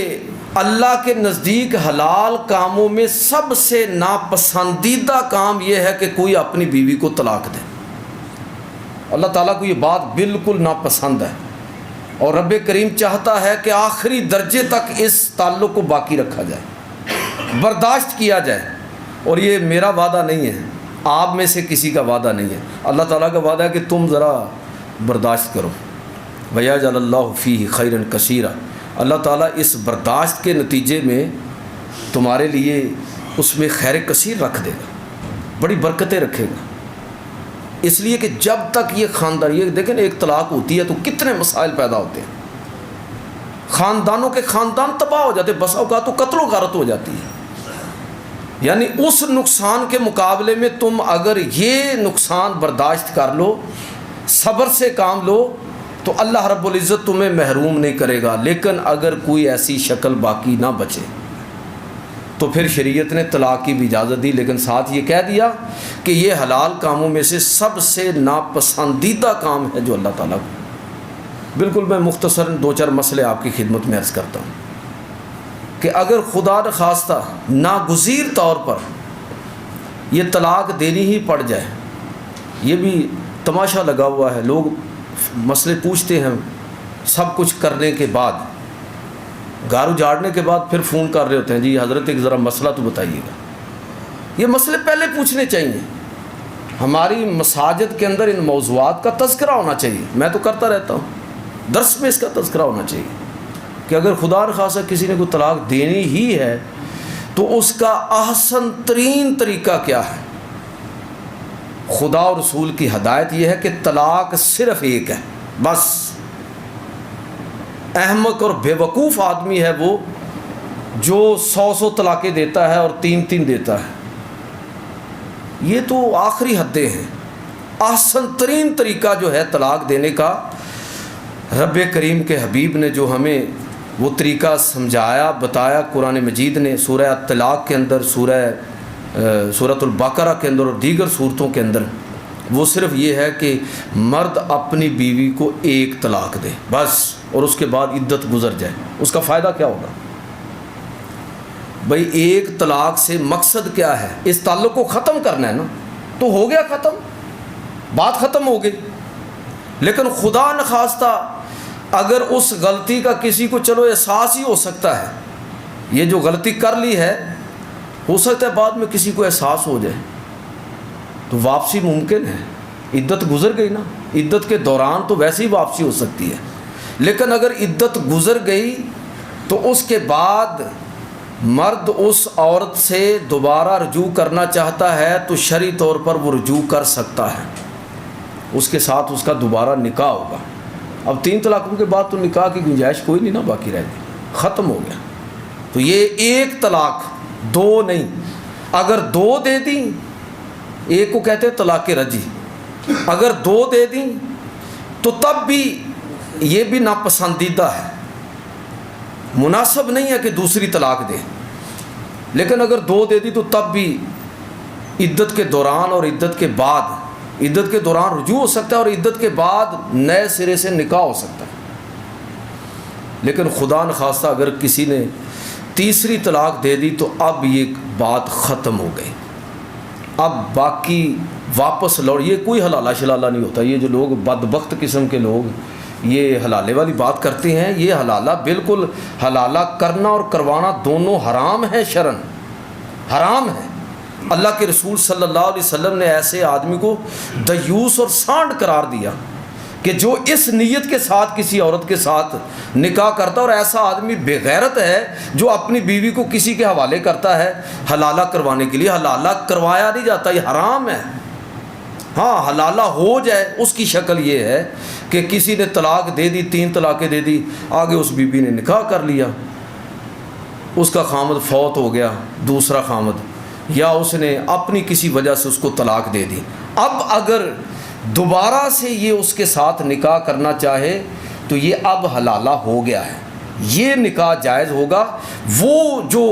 اللہ کے نزدیک حلال کاموں میں سب سے ناپسندیدہ کام یہ ہے کہ کوئی اپنی بیوی کو طلاق دے۔ اللہ تعالیٰ کو یہ بات بالکل ناپسند ہے، اور رب کریم چاہتا ہے کہ آخری درجے تک اس تعلق کو باقی رکھا جائے، برداشت کیا جائے۔ اور یہ میرا وعدہ نہیں ہے، آپ میں سے کسی کا وعدہ نہیں ہے، اللہ تعالیٰ کا وعدہ ہے کہ تم ذرا برداشت کرو۔ وَيَجْعَلَ اللَّهُ فِيهِ خَيْرًا كَثِيرًا، اللہ تعالیٰ اس برداشت کے نتیجے میں تمہارے لیے اس میں خیر کثیر رکھ دے گا، بڑی برکتیں رکھے گا۔ اس لیے کہ جب تک یہ خاندان، یہ دیکھیں ایک طلاق ہوتی ہے تو کتنے مسائل پیدا ہوتے ہیں، خاندانوں کے خاندان تباہ ہو جاتے ہیں، بسا اوقات تو قتل و غارت ہو جاتی ہے۔ یعنی اس نقصان کے مقابلے میں تم اگر یہ نقصان برداشت کر لو، صبر سے کام لو، تو اللہ رب العزت تمہیں محروم نہیں کرے گا۔ لیکن اگر کوئی ایسی شکل باقی نہ بچے تو پھر شریعت نے طلاق کی بھی اجازت دی، لیکن ساتھ یہ کہہ دیا کہ یہ حلال کاموں میں سے سب سے ناپسندیدہ کام ہے جو اللہ تعالیٰ کو۔ بالکل میں مختصر دو چار مسئلے آپ کی خدمت میں عرض کرتا ہوں کہ اگر خدا نخواستہ ناگزیر طور پر یہ طلاق دینی ہی پڑ جائے، یہ بھی تماشا لگا ہوا ہے، لوگ مسئلے پوچھتے ہیں سب کچھ کرنے کے بعد، گھر اجاڑنے کے بعد پھر فون کر رہے ہوتے ہیں، جی حضرت ایک ذرا مسئلہ تو بتائیے گا۔ یہ مسئلے پہلے پوچھنے چاہیے، ہماری مساجد کے اندر ان موضوعات کا تذکرہ ہونا چاہیے، میں تو کرتا رہتا ہوں، درس میں اس کا تذکرہ ہونا چاہیے کہ اگر خدا نخواستہ کسی نے کوئی طلاق دینی ہی ہے تو اس کا احسن ترین طریقہ کیا ہے۔ خدا اور رسول کی ہدایت یہ ہے کہ طلاق صرف ایک ہے بس۔ احمق اور بے وقوف آدمی ہے وہ جو 100 طلاقیں دیتا ہے اور 3 دیتا ہے، یہ تو آخری حدیں ہیں۔ احسن ترین طریقہ جو ہے طلاق دینے کا، رب کریم کے حبیب نے جو ہمیں وہ طریقہ سمجھایا بتایا قرآن مجید نے، سورہ طلاق کے اندر، سورۃ البقرہ کے اندر اور دیگر صورتوں کے اندر، وہ صرف یہ ہے کہ مرد اپنی بیوی کو ایک طلاق دے بس، اور اس کے بعد عدت گزر جائے۔ اس کا فائدہ کیا ہوگا بھائی؟ ایک طلاق سے مقصد کیا ہے؟ اس تعلق کو ختم کرنا ہے نا، تو ہو گیا ختم، بات ختم ہو گئی۔ لیکن خدا نخواستہ اگر اس غلطی کا کسی کو چلو احساس ہی ہو سکتا ہے، یہ جو غلطی کر لی ہے ہو سکتا ہے بعد میں کسی کو احساس ہو جائے، تو واپسی ممکن ہے، عدت گزر گئی نا۔ عدت کے دوران تو ویسے ہی واپسی ہو سکتی ہے، لیکن اگر عدت گزر گئی تو اس کے بعد مرد اس عورت سے دوبارہ رجوع کرنا چاہتا ہے تو شرعی طور پر وہ رجوع کر سکتا ہے، اس کے ساتھ اس کا دوبارہ نکاح ہوگا۔ اب 3 طلاقوں کے بعد تو نکاح کی گنجائش کوئی نہیں نا باقی رہ گئی، ختم ہو گیا۔ تو یہ ایک طلاق، 2 نہیں، اگر 2 دے دیں، ایک کو کہتے ہیں طلاق رجعی، اگر 2 دے دیں تو تب بھی یہ بھی ناپسندیدہ ہے، مناسب نہیں ہے کہ دوسری طلاق دے، لیکن اگر 2 دے دی تو تب بھی عدت کے دوران اور عدت کے بعد، عدت کے دوران رجوع ہو سکتا ہے اور عدت کے بعد نئے سرے سے نکاح ہو سکتا ہے۔ لیکن خدا نخواستہ اگر کسی نے تیسری طلاق دے دی تو اب یہ بات ختم ہو گئی، اب باقی واپس لوٹ، یہ کوئی حلالہ شلالہ نہیں ہوتا۔ یہ جو لوگ بدبخت قسم کے لوگ یہ حلالے والی بات کرتے ہیں، یہ حلالہ بالکل، حلالہ کرنا اور کروانا دونوں حرام ہیں، شرعن حرام ہے۔ اللہ کے رسول صلی اللہ علیہ وسلم نے ایسے آدمی کو دیوس اور سانڈ قرار دیا کہ جو اس نیت کے ساتھ کسی عورت کے ساتھ نکاح کرتا، اور ایسا آدمی بے غیرت ہے جو اپنی بیوی کو کسی کے حوالے کرتا ہے حلالہ کروانے کے لیے۔ حلالہ کروایا نہیں جاتا، یہ حرام ہے۔ ہاں حلالہ ہو جائے اس کی شکل یہ ہے کہ کسی نے طلاق دے دی، 3 طلاقیں دے دی، آگے اس بیوی نے نکاح کر لیا، اس کا خامد فوت ہو گیا، دوسرا خامد، یا اس نے اپنی کسی وجہ سے اس کو طلاق دے دی، اب اگر دوبارہ سے یہ اس کے ساتھ نکاح کرنا چاہے تو یہ اب حلالہ ہو گیا ہے، یہ نکاح جائز ہوگا۔ وہ جو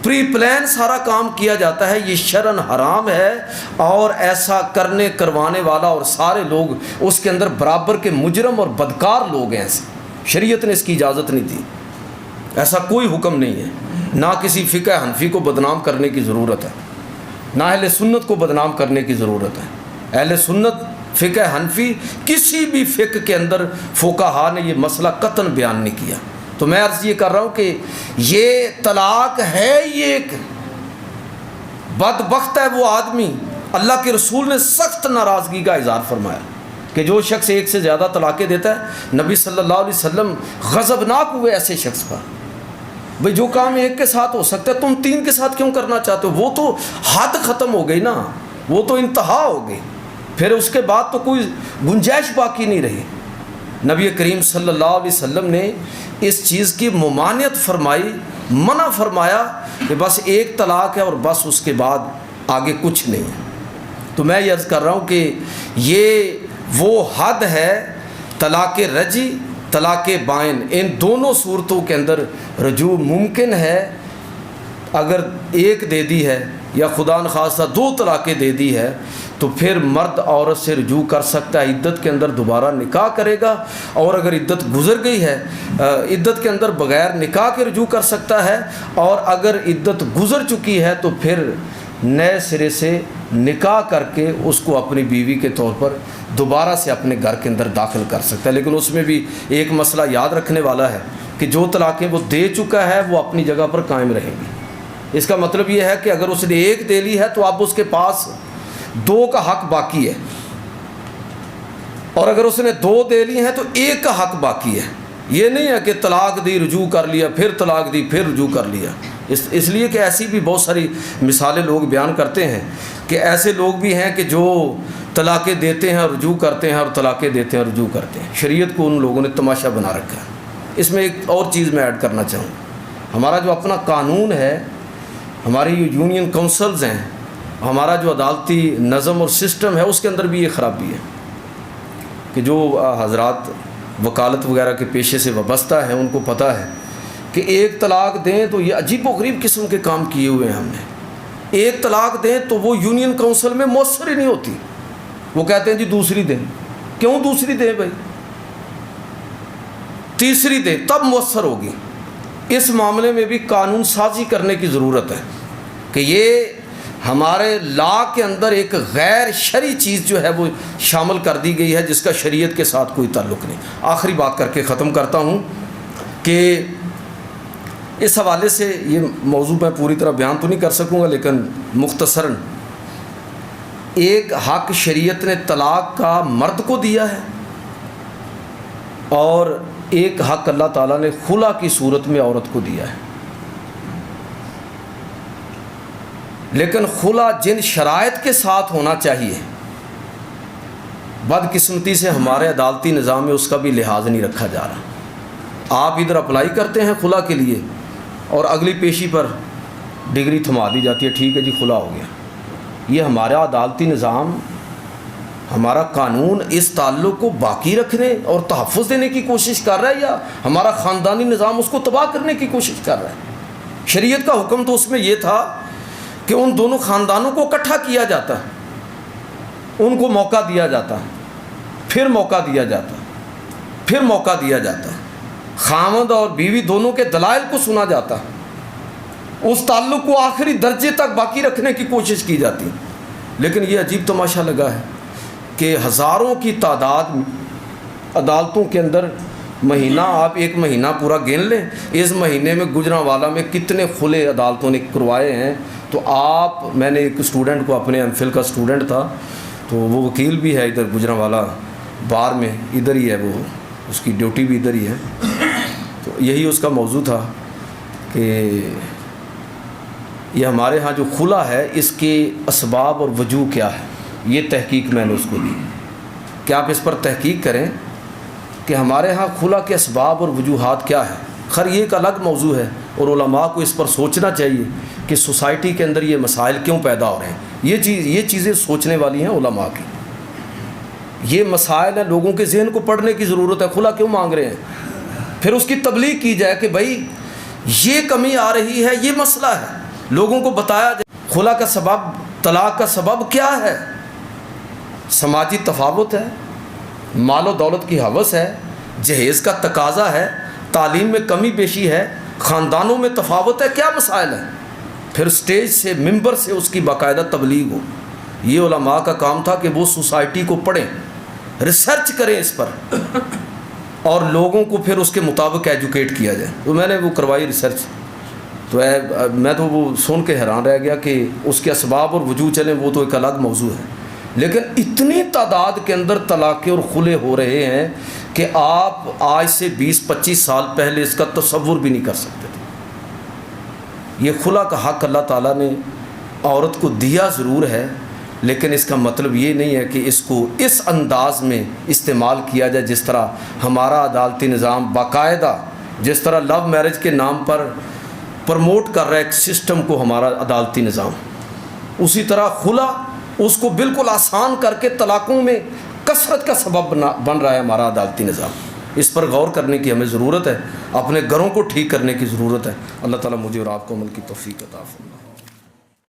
پری پلان سارا کام کیا جاتا ہے یہ شرعن حرام ہے، اور ایسا کرنے کروانے والا اور سارے لوگ اس کے اندر برابر کے مجرم اور بدکار لوگ ہیں، ایسے شریعت نے اس کی اجازت نہیں دی، ایسا کوئی حکم نہیں ہے۔ نہ کسی فقہ حنفی کو بدنام کرنے کی ضرورت ہے، نہ اہل سنت کو بدنام کرنے کی ضرورت ہے۔ اہل سنت فقہ حنفی کسی بھی فقہ کے اندر فقہا نے یہ مسئلہ قطعاً بیان نہیں کیا۔ تو میں عرض یہ کر رہا ہوں کہ یہ طلاق ہے، یہ ایک بدبخت ہے وہ آدمی۔ اللہ کے رسول نے سخت ناراضگی کا اظہار فرمایا کہ جو شخص ایک سے زیادہ طلاقیں دیتا ہے، نبی صلی اللہ علیہ وسلم غضبناک ہوئے ایسے شخص پر۔ بھئی جو کام ایک کے ساتھ ہو سکتا ہے تم تین کے ساتھ کیوں کرنا چاہتے ہو؟ وہ تو حد ختم ہو گئی نا، وہ تو انتہا ہو گئی، پھر اس کے بعد تو کوئی گنجائش باقی نہیں رہی۔ نبی کریم صلی اللہ علیہ وسلم نے اس چیز کی ممانعت فرمائی، منع فرمایا کہ بس ایک طلاق ہے اور بس اس کے بعد آگے کچھ نہیں ہے۔ تو میں یہ عرض کر رہا ہوں کہ یہ وہ حد ہے، طلاق رجی، طلاق بائن، ان دونوں صورتوں کے اندر رجوع ممکن ہے۔ اگر ایک دے دی ہے یا خدا نخواستہ دو طلاقیں دے دی ہے تو پھر مرد عورت سے رجوع کر سکتا ہے، عدت کے اندر دوبارہ نکاح کرے گا، اور اگر عدت گزر گئی ہے عدت کے اندر بغیر نکاح کے رجوع کر سکتا ہے، اور اگر عدت گزر چکی ہے تو پھر نئے سرے سے نکاح کر کے اس کو اپنی بیوی کے طور پر دوبارہ سے اپنے گھر کے اندر داخل کر سکتا ہے۔ لیکن اس میں بھی ایک مسئلہ یاد رکھنے والا ہے کہ جو طلاقیں وہ دے چکا ہے وہ اپنی جگہ پر قائم رہیں گی۔ اس کا مطلب یہ ہے کہ اگر اس نے ایک دے لی ہے تو اب اس کے پاس دو کا حق باقی ہے، اور اگر اس نے دو دے لی ہیں تو ایک کا حق باقی ہے۔ یہ نہیں ہے کہ طلاق دی رجوع کر لیا، پھر طلاق دی پھر رجوع کر لیا۔ اس لیے کہ ایسی بھی بہت ساری مثالیں لوگ بیان کرتے ہیں کہ ایسے لوگ بھی ہیں کہ جو طلاقیں دیتے ہیں رجوع کرتے ہیں، اور طلاقیں دیتے ہیں رجوع کرتے ہیں۔ شریعت کو ان لوگوں نے تماشا بنا رکھا ہے۔ اس میں ایک اور چیز میں ایڈ کرنا چاہوں، ہمارا جو اپنا قانون ہے، ہماری یونین کونسلز ہیں، ہمارا جو عدالتی نظم اور سسٹم ہے، اس کے اندر بھی یہ خرابی ہے کہ جو حضرات وکالت وغیرہ کے پیشے سے وابستہ ہیں ان کو پتہ ہے کہ ایک طلاق دیں تو یہ عجیب و غریب قسم کے کام کیے ہوئے ہیں ہم نے۔ ایک طلاق دیں تو وہ یونین کونسل میں مؤثر ہی نہیں ہوتی، وہ کہتے ہیں جی دوسری دیں۔ کیوں دوسری دیں بھائی؟ تیسری دیں تب مؤثر ہوگی۔ اس معاملے میں بھی قانون سازی کرنے کی ضرورت ہے کہ یہ ہمارے لا کے اندر ایک غیر شرعی چیز جو ہے وہ شامل کر دی گئی ہے جس کا شریعت کے ساتھ کوئی تعلق نہیں۔ آخری بات کر کے ختم کرتا ہوں کہ اس حوالے سے یہ موضوع میں پوری طرح بیان تو نہیں کر سکوں گا، لیکن مختصراً ایک حق شریعت نے طلاق کا مرد کو دیا ہے، اور ایک حق اللہ تعالیٰ نے خلا کی صورت میں عورت کو دیا ہے۔ لیکن خلا جن شرائط کے ساتھ ہونا چاہیے، بدقسمتی سے ہمارے عدالتی نظام میں اس کا بھی لحاظ نہیں رکھا جا رہا۔ آپ ادھر اپلائی کرتے ہیں خلا کے لیے اور اگلی پیشی پر ڈگری تھما دی جاتی ہے، ٹھیک ہے جی خلا ہو گیا۔ یہ ہمارا عدالتی نظام، ہمارا قانون اس تعلق کو باقی رکھنے اور تحفظ دینے کی کوشش کر رہا ہے، یا ہمارا خاندانی نظام اس کو تباہ کرنے کی کوشش کر رہا ہے؟ شریعت کا حکم تو اس میں یہ تھا کہ ان دونوں خاندانوں کو اکٹھا کیا جاتا ہے، ان کو موقع دیا جاتا ہے، پھر موقع دیا جاتا ہے، پھر موقع دیا جاتا ہے، خاوند اور بیوی دونوں کے دلائل کو سنا جاتا ہے، اس تعلق کو آخری درجے تک باقی رکھنے کی کوشش کی جاتی ہے۔ لیکن یہ عجیب تماشا لگا ہے کہ ہزاروں کی تعداد عدالتوں کے اندر مہینہ، آپ ایک مہینہ پورا گن لیں، اس مہینے میں گجرانوالہ میں کتنے کھلے عدالتوں نے کروائے ہیں۔ تو میں نے ایک اسٹوڈنٹ کو، اپنے ایم فل کا اسٹوڈنٹ تھا، تو وہ وکیل بھی ہے ادھر گجرانوالہ بار میں، ادھر ہی ہے وہ، اس کی ڈیوٹی بھی ادھر ہی ہے۔ تو یہی اس کا موضوع تھا کہ یہ ہمارے ہاں جو خلا ہے اس کے اسباب اور وجوہ کیا ہے، یہ تحقیق میں نے اس کو دی کہ آپ اس پر تحقیق کریں کہ ہمارے ہاں خلا کے اسباب اور وجوہات کیا ہے۔ خیر یہ ایک الگ موضوع ہے، اور علماء کو اس پر سوچنا چاہیے کہ سوسائٹی کے اندر یہ مسائل کیوں پیدا ہو رہے ہیں. یہ چیزیں سوچنے والی ہیں علماء کی. یہ مسائل ہیں، لوگوں کے ذہن کو پڑھنے کی ضرورت ہے. خلا کیوں مانگ رہے ہیں؟ پھر اس کی تبلیغ کی جائے کہ بھائی یہ کمی آ رہی ہے، یہ مسئلہ ہے، لوگوں کو بتایا جائے. خلا کا سبب، طلاق کا سبب کیا ہے؟ سماجی تفاوت ہے، مال و دولت کی ہوس ہے، جہیز کا تقاضا ہے، تعلیم میں کمی بیشی ہے، خاندانوں میں تفاوت ہے. کیا مسائل ہیں؟ پھر سٹیج سے، ممبر سے اس کی باقاعدہ تبلیغ ہو. یہ علماء کا کام تھا کہ وہ سوسائٹی کو پڑھیں، ریسرچ کریں اس پر، اور لوگوں کو پھر اس کے مطابق ایجوکیٹ کیا جائے. تو میں نے وہ کروائی ریسرچ، تو میں تو وہ سن کے حیران رہ گیا کہ اس کے اسباب اور وجوہ چلیں وہ تو ایک الگ موضوع ہے، لیکن اتنی تعداد کے اندر طلاقیں اور خلے ہو رہے ہیں کہ آپ آج سے 20-25 سال پہلے اس کا تصور بھی نہیں کر سکتے تھے. یہ خلا کا حق اللہ تعالیٰ نے عورت کو دیا ضرور ہے، لیکن اس کا مطلب یہ نہیں ہے کہ اس کو اس انداز میں استعمال کیا جائے جس طرح ہمارا عدالتی نظام باقاعدہ، جس طرح لو میرج کے نام پر پروموٹ کر رہا ہے ایک سسٹم کو ہمارا عدالتی نظام، اسی طرح خلا اس کو بالکل آسان کر کے طلاقوں میں کثرت کا سبب بن رہا ہے ہمارا عدالتی نظام. اس پر غور کرنے کی ہمیں ضرورت ہے، اپنے گھروں کو ٹھیک کرنے کی ضرورت ہے. اللہ تعالیٰ مجھے اور آپ کو عمل کی توفیق عطا فرمائے.